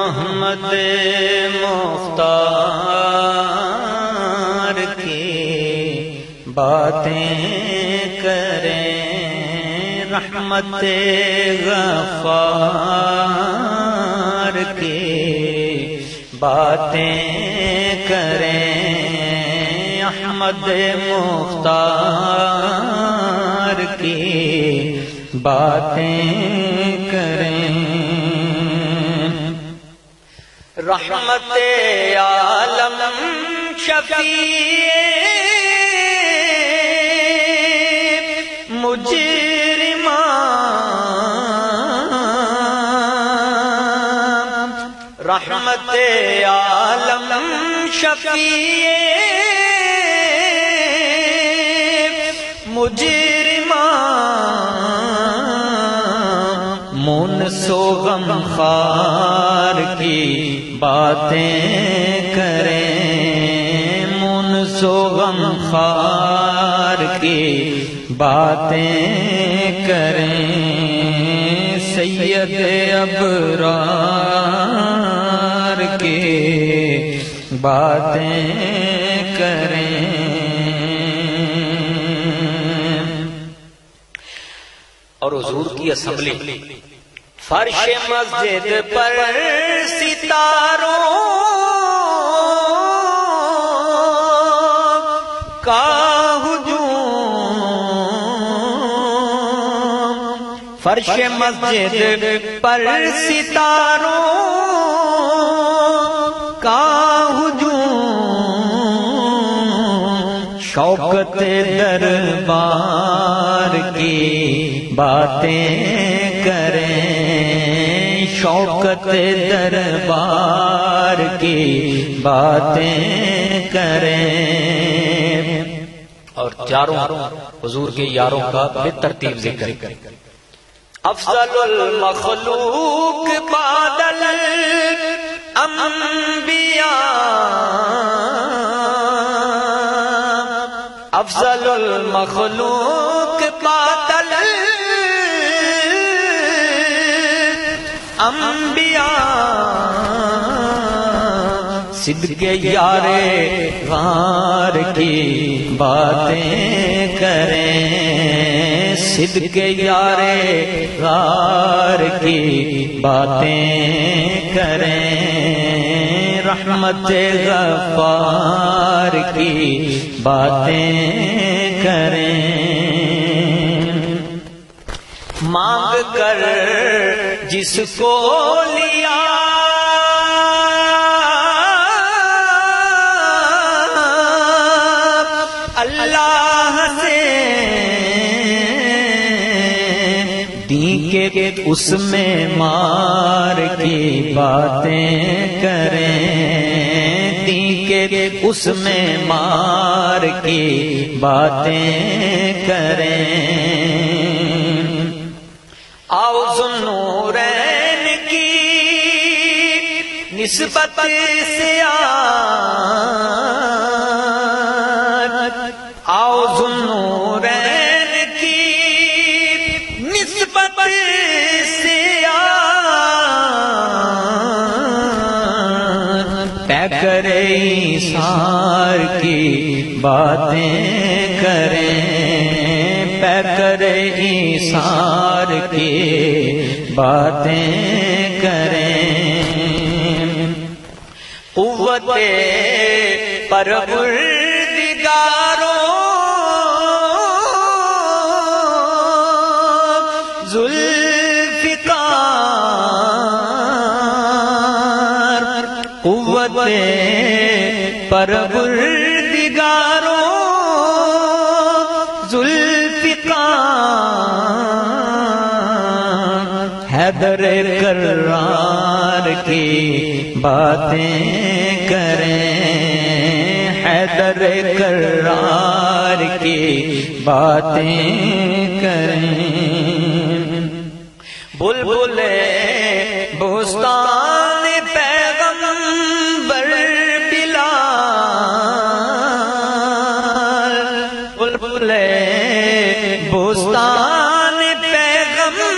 احمد مختار کی باتیں کریں، رحمت غفار کی باتیں کریں، احمد مختار کی باتیں کریں۔ رحمت عالم شفیع مجرمان، رحمت عالم شفیع مجرمان، مونس و غمخوار کی باتیں کریں، مونس و غمخوار کی باتیں کریں، سید ابرار کی باتیں کریں۔ اور حضور کی اسمبلی فرش مسجد پر ستاروں کا ہجوم، فرش مسجد پر ستاروں کا ہجوم، شوکت دربار کی باتیں کریں، شوکت دربار کی باتیں کریں۔ اور چاروں حضور کے یاروں کا بے ترتیب ذکر کریں۔ افضل المخلوق بعد الانبیاء، افضل المخلوق بعد الانبیاء، صدق یار غار کی باتیں کریں، صدق یار غار کی باتیں کریں، رحمت غفار کی باتیں کریں۔ مانگ کر جس کو لیا اللہ سے، دین کے اس میں مار کی باتیں کریں، دین کے اس میں مار کی باتیں کریں۔ آؤ ذوالنورین کی نسبت سے آؤ ذوالنورین کی نسبت سے پیکر ایثار کی باتیں کریں، پیکر ایثار کی باتیں کریں۔ قوت پروردگاروں ذوالفقار، قوت پروردگاروں ذوالفقار، حیدر کرار کی باتیں کریں، حیدر کرار کی باتیں کریں۔ بلبل بستان پیغمبر بلال، بلبل بستان پیغمبر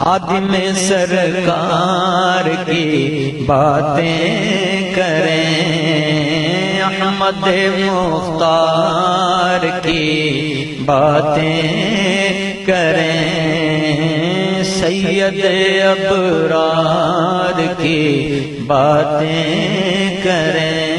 آدم سرکار کی باتیں کریں، احمد مختار کی باتیں کریں، سید ابرار کی باتیں کریں۔